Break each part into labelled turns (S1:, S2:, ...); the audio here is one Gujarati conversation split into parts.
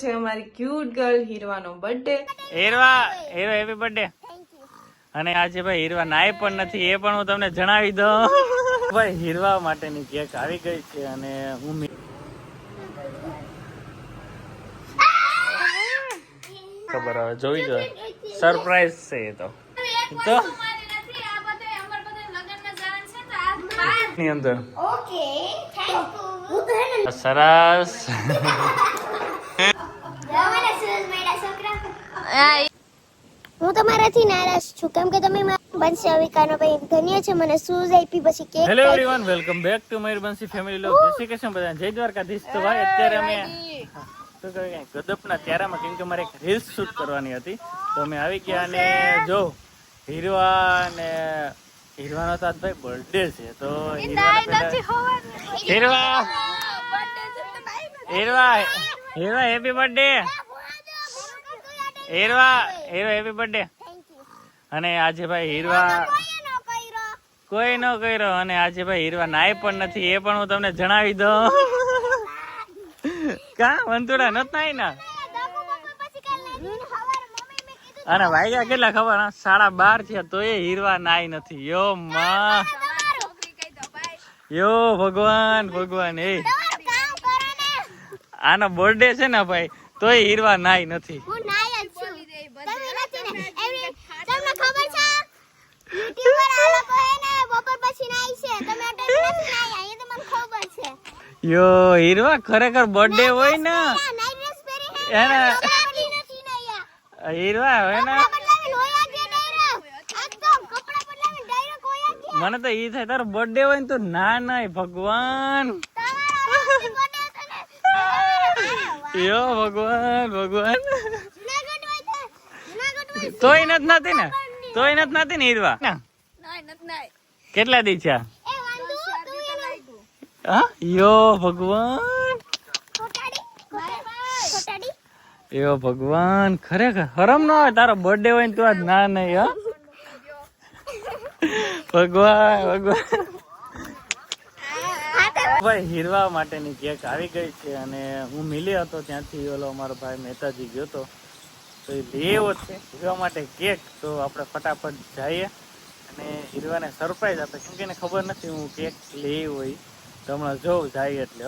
S1: છે અમારી ક્યુટ ગર્લ હીરવાનો બર્થડે.
S2: Hirva happy birthday. અને આજે ભાઈ હીરવા નાય પણ નથી, એ પણ હું તમને જણાવી દઉં. ભાઈ હીરવા માટેની કેક આવી ગઈ છે અને હું ખબર હવે જોઈ જો સરપ્રાઈઝ છે એ તો ની અંદર સરસ.
S3: હું તમારાથી નારાજ છું કેમ કે તમે બંસી અવિકાનો ભાઈ ધન્ય છે, મને શૂઝ આપી પછી cake.
S2: Hello everyone, welcome back to Mayurbansi family લોગ. જય શ્રી કૃષ્ણ બધા, જય દ્વારકાધીશ. તો ભાઈ અત્યારે અમે શું કહેવાય ગદપના ત્યારામાં, કેમ કે મારે એક રીલ્સ શૂટ કરવાની હતી તો અમે આવી ગયા. અને જો હીરવા ને હીરવાનો તો આજ ભાઈ બર્થડે છે તો Hirva happy birthday. Hirva happy birthday. અને આજે ભાઈ હીરવા કોઈ ન કર્યો અને આજે ભાઈ હીરવા નાય પણ નથી, એ પણ હું તમને જણાવી દઉં. કા વંતુડા નત નાય ના. અને વાગ્યા કેટલા ખબર? 12:30 થયા તો એ હીરવા નાય નથી. યો માં યો ભગવાન ભગવાન. એ આનો બર્થડે છે ને ભાઈ તોય હીરવા નાય નથી. યો હીરવા ખરેખર બર્થડે હોય ને એને હીરવા હોય ને મને તો ઈ થાય તારો બર્થડે હોય ને તો ના ના ભગવાન. યો ભગવાન ભગવાન. તોય નથી ને હીરવા. કેટલા દી છે? યો ભગવાન યો ભગવાન. ખરેખર હરમ ન હોય તારો બર્થડે હોય ને તું આજ ના નહીં. હા ભગવાન ભગવાન. ભાઈ હીરવા માટેની કેક આવી ગઈ છે અને હું મિલ્યો હતો ત્યાંથી ઓલો અમારો ભાઈ મહેતાજી ગયો હતો તો એ લેવો છે હીરવા માટે કેક. તો આપણે ફટાફટ જઈએ અને હીરવાને સરપ્રાઈઝ આપે, કેમ કે એને ખબર નથી હું કેક લઈ હોય તો હમણાં જોઉં જાય એટલે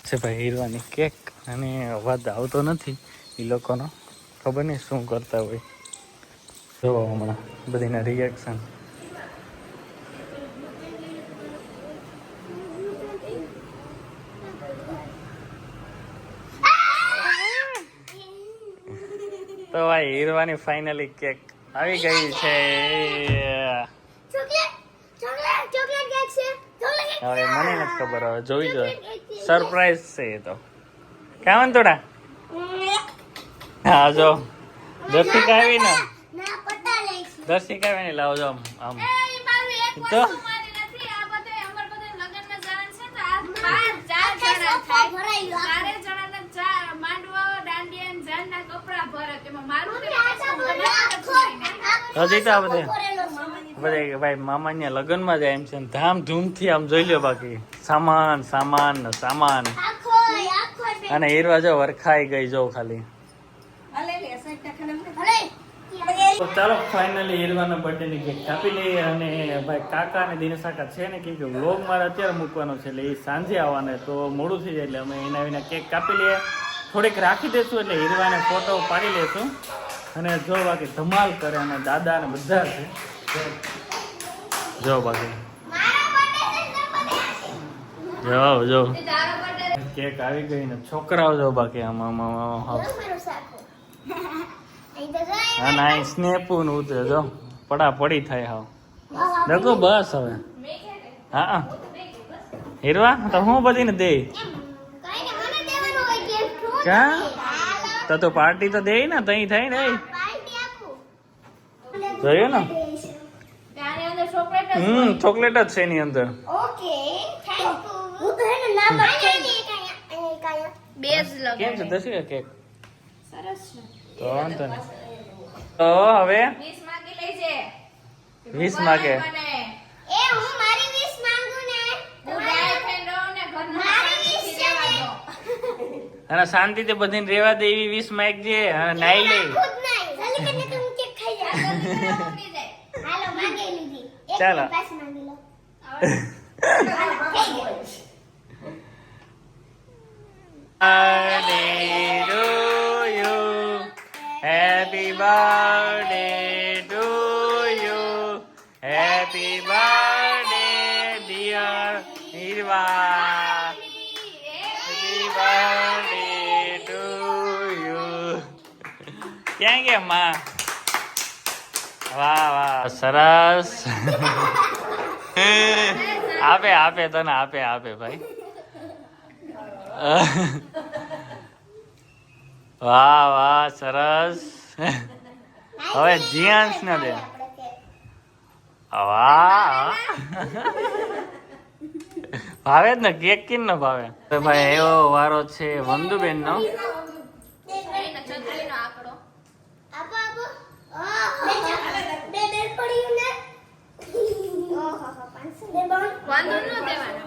S2: છે ભાઈ હીરવાની કેક. અને અવાજ આવતો નથી એ લોકોનો, ખબર નહીં શું કરતા હોય. જોવો હમણાં બધીના રિએક્શન. તો ભાઈ હીરવાની ફાઇનલી કેક આવી ગઈ છે. હવે મને નથી ખબર, હવે જોઈ જો સરપ્રાઈઝ છે એ તો. કાવન થોડા હા જો દર્શિકા આવી ને, દર્શિકા આવી ને લાવો જો આમ તો હજી તો બધે ભાઈ મામા ને લગ્ન માં જાય એમ છે, ધામધૂમ થી આમ જોઈ લો. બાકી સામાન સામાન સામાન. અને હીરવા જો વરખાઈ ગઈ જો ખાલી. ચાલો ફાઇનલી હીરવાના બર્થડે ની કેક કાપી લઈએ. અને ભાઈ કાકા અને દિનેશ કાકા છે ને કે વ્લોગ મારે અત્યારે મૂકવાનો છે એટલે એ સાંજે આવવાના તો મોડું થઈ જાય એટલે અમે એના વિના કેક કાપી લઈએ. થોડીક રાખી દઈશું એટલે હીરવાને ફોટો પાડી લઈશું. અને જો બાકી ધમાલ કરે અને દાદા ને બધા છે જો બાકી જો કેક આવી ગઈ ને છોકરાઓ જો બાકી આમાં હા ના સ્નેપું નું ઉતરે જો પડા પડી થાય. હાવ દેખો બસ હવે. હા હીરવા તો હું બધી ને દે ક્યાં તો પાર્ટી તો દે ને તઈ થાય ને જોયું ને. ચોકલેટ જ છે એની અંદર. કેમ છે દસી કેક? તો વાંધો નહીં. તો હવે 20 માગે. અને શાંતિથી બધીને રેવા દે એવી વીસ માઇક છે અને નાઈ લે
S3: ખુદ નહીં જલ્દી કરીને તું કેક ખાઈ જા હાલો માંગી લીધી એક
S2: ચાલો.
S3: પાસ માંગી લો
S2: birthday to you. Happy birthday to you. Happy birthday, dear Hirva. Happy birthday to you. ક્યાં ગયા માં? વાહ વાહ સરસ. આપે તને આપે ભાઈ. વાહ સરસ. હવે જીયાંશ ને દે. વાહ ભાવે જ ને કેક કિન નો ભાવે. ભાઈ એવો વારો છે વંદુબેન નો.
S3: આપો આપો બે બેલ પડ્યું ને ઓહો 500 બે બોલ
S4: વાંધો ન દેવાનો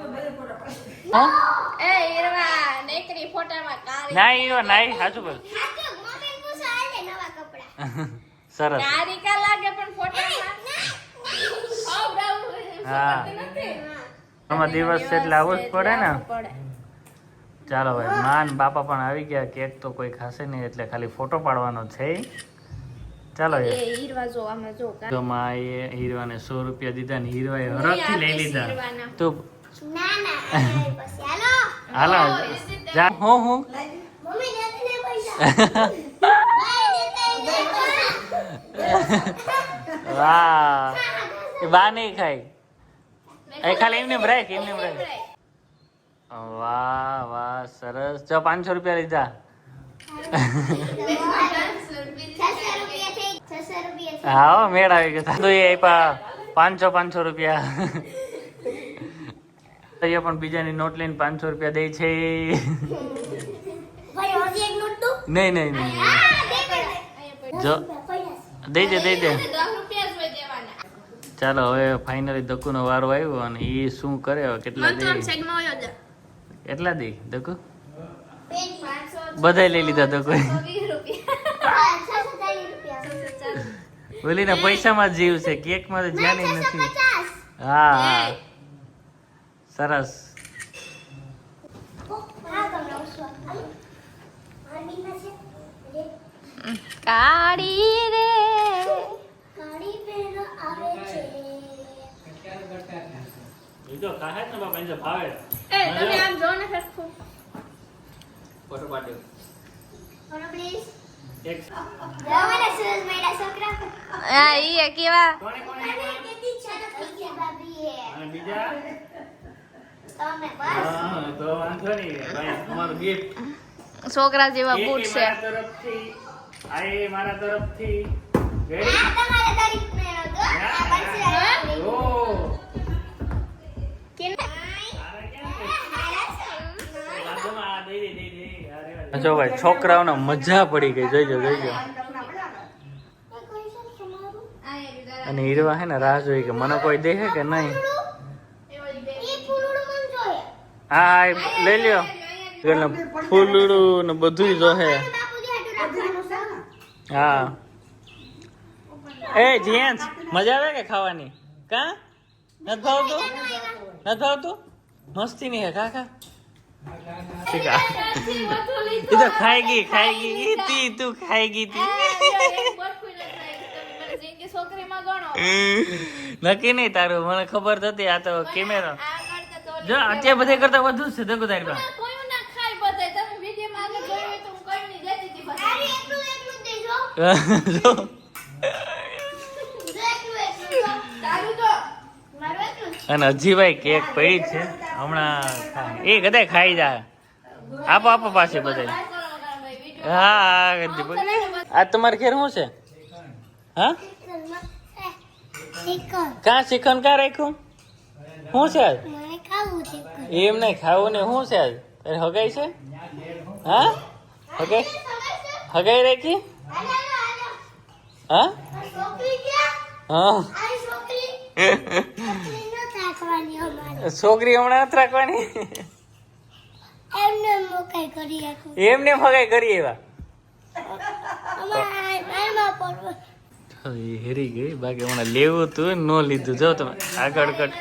S4: એ ઈરવા નેકરી ફોટામાં કાળી
S2: નાઈ સાચું બોલ.
S3: સાચું મમ્મી પૂછો આલે નવા કપડા
S2: સરસ.
S4: કાળી કા લાગે પણ ફોટામાં ઓ બ્રાઉન
S2: હા. આમાં દિવસ છે એટલે આવવું જ પડે ને. ચાલો ભાઈ માન બાપા પણ આવી ગયા. કેક તો કોઈ ખાશે નહીં એટલે ખાલી ફોટો પાડવાનો છે. ચાલો
S4: એ ઈરવા જો આમાં જો
S2: તો માં એ હીરવાને 100 રૂપિયા દીધા ને હીરવાએ હરખથી લઈ લીધા. તો
S3: ના પછી
S2: હાલો જા હું
S3: મમ્મી દેતી ને પૈસા ભાઈ દેતા
S2: વાહ એ બા નહીં ખાય એ ખાલી એમને બ્રેક વાહ સરસ. જો 500 રૂપિયા લીધા.
S3: 600 રૂપિયા
S2: હા મેળ આવી ગયો. તો એ આપ્યા 500 રૂપિયા. અહીંયા પણ બીજાની નોટ લઈને 500 રૂપિયા દે છે.
S3: ભાઈ હજી એક નોટ દો
S2: નહીં જો દઈ દે
S4: 10 રૂપિયા જ હોય દેવાના.
S2: ચાલો હવે ફાઇનલી દકુનો વારો આવ્યો અને એ શું કરે હવે કેટલા દે
S4: સાઈડમાં હોય જ
S2: કેટલા દે દકુ
S4: 500
S2: બધાય લઈ લીધા દકુ.
S4: 20 રૂપિયા
S3: 640 રૂપિયા
S2: બોલીને પૈસામાં જ જીવ છે કેકમાં તો જ્ઞાની નથી. હા સરસ.
S4: કાળી રે
S2: જો કાહે ને બાપા એને ભાવે
S4: એ તમે આમ જો ને સરખું
S2: ફોટો પાડ્યો એક
S4: હા ઈ કેવા
S2: કોણે અને બીજા હા તો વાંધો નહીં ભાઈ તમારું ગિફ્ટ
S4: છોકરા જેવા
S2: એક
S4: બૂટ
S2: એ
S4: છે
S2: મારા તરફથી આ એ મારા તરફથી રેડી ઓ જો ભાઈ છોકરાઓને મજા પડી ગઈ. જોઈજો અને હીરવા હે ને રાહ જોઈ કે મને કોઈ દેખે કે નહીં. હા લઈ લ્યો એટલે ફૂલડું ને બધું જોહે. હા એ જેન્સ મજા આવે કે ખાવાની? કા નથી ભાવતું મસ્તી નહીં હે કાકા. ઠીક આ એ તો ખાઈ ગઈ તી તું ખાઈ ગઈ તી. નક્કી નહીં તારું મને ખબર હતી. આ તો કેમેરા જો અત્યારે બધે કરતા વધુ છે દગો તારી પાસે. જો અને હજી ભાઈ કેક પડી છે હમણાં એ કદાચ ખાઈ જાય. આપો પાસે બધા. હા આ તમારે ઘેર શું છે? હા ક્યાં શ્રીખંડ ક્યાં રાખ્યું? શું છે આજ? એમ નહીં ખાવું ને શું છે આજ? તારે હગાઈ છે? હા હગાઈ રાખી? હા છોકરી હમણાં નથી રાખવાની.
S3: એમને મોકાઈ કરી આખું
S2: એમને ફગાઈ કરી એવા
S3: અમારા મારમાં પડવું
S2: હેરી ગઈ બાકી હમણાં લેવું તું ન લીધું જો તમે આગળ કટ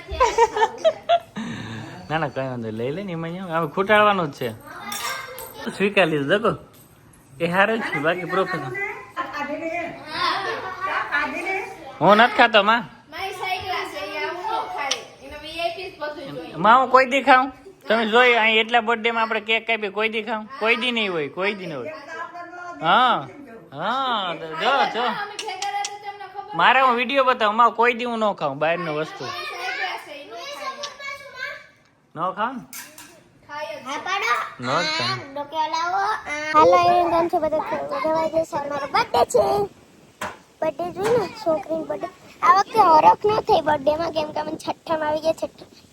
S2: ના ના કઈ વાંધો લઈ લે ને એમાં હવે ખૂટાડવાનું જ છે સ્વીકાર લીધું દેખો એ હારે જ છે બાકી પ્રોફેસર હું નથી ખાતો માં
S4: મારી સાઈ ક્લાસ છે ઈ આવું નો ખાય એને વીઆઈપી બધું જોઈએ
S2: માં હું કોઈ દી ખાઉં તમે જોઈ અહીં એટલા બર્થડે માં આપણે કેક કાપી કોઈ દી ખાઉં કોઈ દી નહીં હોય કોઈ દી નહીં હોય હા હા જો જો
S4: અમે ભેગા રહેતા તમને ખબર
S2: મારે હું વિડીયો બતાવું માં કોઈ દી હું ન ખાઉં બહારની વસ્તુ
S4: સાઈ ક્લાસ છે ઈ નો ખાય
S2: ન ખાઉં
S4: ખાય જ
S3: હા પાડો
S2: ન જ ખાઉં
S3: ડોકે લાવો હાલો એનું ગામ છે બધા જવાય જશે મારો બર્થડે છે બર્થડે જોઈ ને છોકરીનો બર્થડે આ વખતે હરખ ન થઈ બર્થડે માં કેમ કે અમે છઠ્ઠામાં આવી ગયા છઠ્ઠા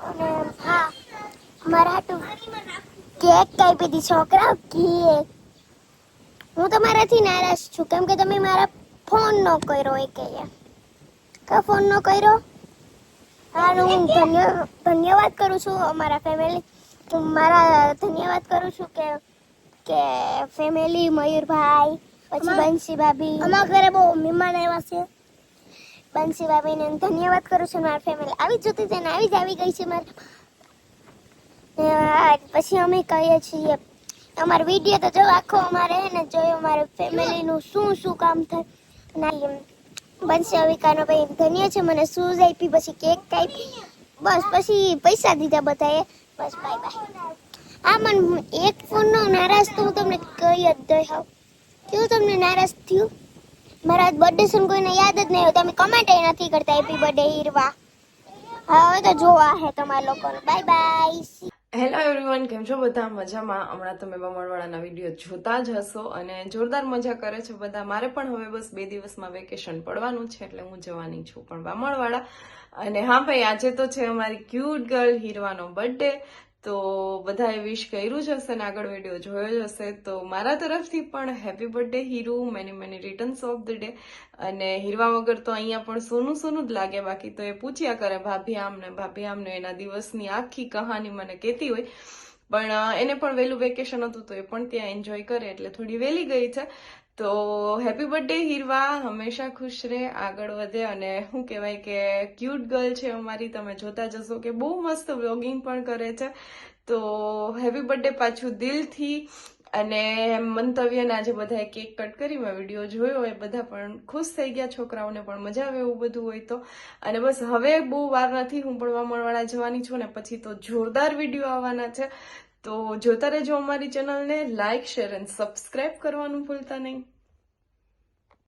S3: અને હા મારા હાટુ કેક કાપી દી છોકરા કેક હું તમારાથી નારાજ છું કેમ કે તમે મારા ફોન ન કર્યો એ કે કા ફોન ન કર્યો હા હું ધન્યવાદ કરું છું અમારા ફેમિલી હું મારા ધન્યવાદ કરું છું કે ફેમિલી મયુરભાઈ પછી બંસી ભાભી અમારા ઘરે બહુ મહેમાન આવ્યા છે બંસી ભાભીને ધન્યવાદ કરું છું મારા ફેમિલી આવી જ જોતી છે ને આવી જ આવી ગઈ છે મારે પછી અમે કહીએ છીએ અમારો વિડીયો તો જો આખો અમારે ને જોયો અમારે ફેમિલીનું શું શું કામ થાય બંસી અવિકાનો ભાઈ ધન્ય છે મને શૂઝ આપી પછી કેક કાપી બસ પછી પૈસા દીધા બધાએ બસ બાય બાય આ મને એક ફોનનો નારાજ તો હું તમને કહી જ દઈ હાવ કેવું તમને નારાજ થયું મારા બર્થડે છે કોઈને યાદ જ નહીં હોય તમે કમેન્ટ નથી કરતા હેપી બર્થડે હીરવા હવે તો જોવા હે તમારા લોકોને બાય બાય
S1: હેલો એવરીવન, કેમ છો બધા? મજામાં? હમણાં તમે બામણવાળાના વિડીયો જોતા જ હશો અને જોરદાર મજા કરે છે બધા. મારે પણ હવે બસ 2 દિવસમાં વેકેશન પડવાનું છે એટલે હું જવાની છું પણ બામણવાળા. અને હા ભાઈ, આજે તો છે અમારી ક્યુટ ગર્લ હીરવાનો બર્થડે. તો બધાએ વિશ કર્યું જ હશે ને આગળ વિડીયો જોયો જ હશે. તો મારા તરફથી પણ happy birthday Hiru, many many returns of the day. અને હીરવા વગર તો અહીંયા પણ સોનું સોનું જ લાગે. બાકી તો એ પૂછ્યા કરે ભાભી આમને એના દિવસની આખી કહાની મને કહેતી હોય. પણ એને પણ વહેલું વેકેશન હતું તો એ પણ ત્યાં એન્જોય કરે એટલે થોડી વહેલી ગઈ છે. તો હેપી બર્થડે હીરવા, હંમેશા ખુશ રહે, આગળ વધે. અને શું કહેવાય કે ક્યુટ ગર્લ છે અમારી, તમે જોતા જશો કે બહુ મસ્ત વ્લોગિંગ પણ કરે છે. તો હેપી બર્થડે પાછું દિલથી. અને મંતવ્યને આજે બધાએ કેક કટ કરી, મેં વિડીયો જોયો, એ બધા પણ ખુશ થઈ ગયા, છોકરાઓને પણ મજા આવે એવું બધું હોય તો. અને બસ હવે બહુ વાર નથી, હું પણ બામણવાળા જવાની છું ને પછી તો જોરદાર વિડીયો આવવાના છે. તો જોતા રહેજો અમારી ચેનલને, લાઇક, શેર અને સબસ્ક્રાઇબ કરવાનું ભૂલતા નહીં.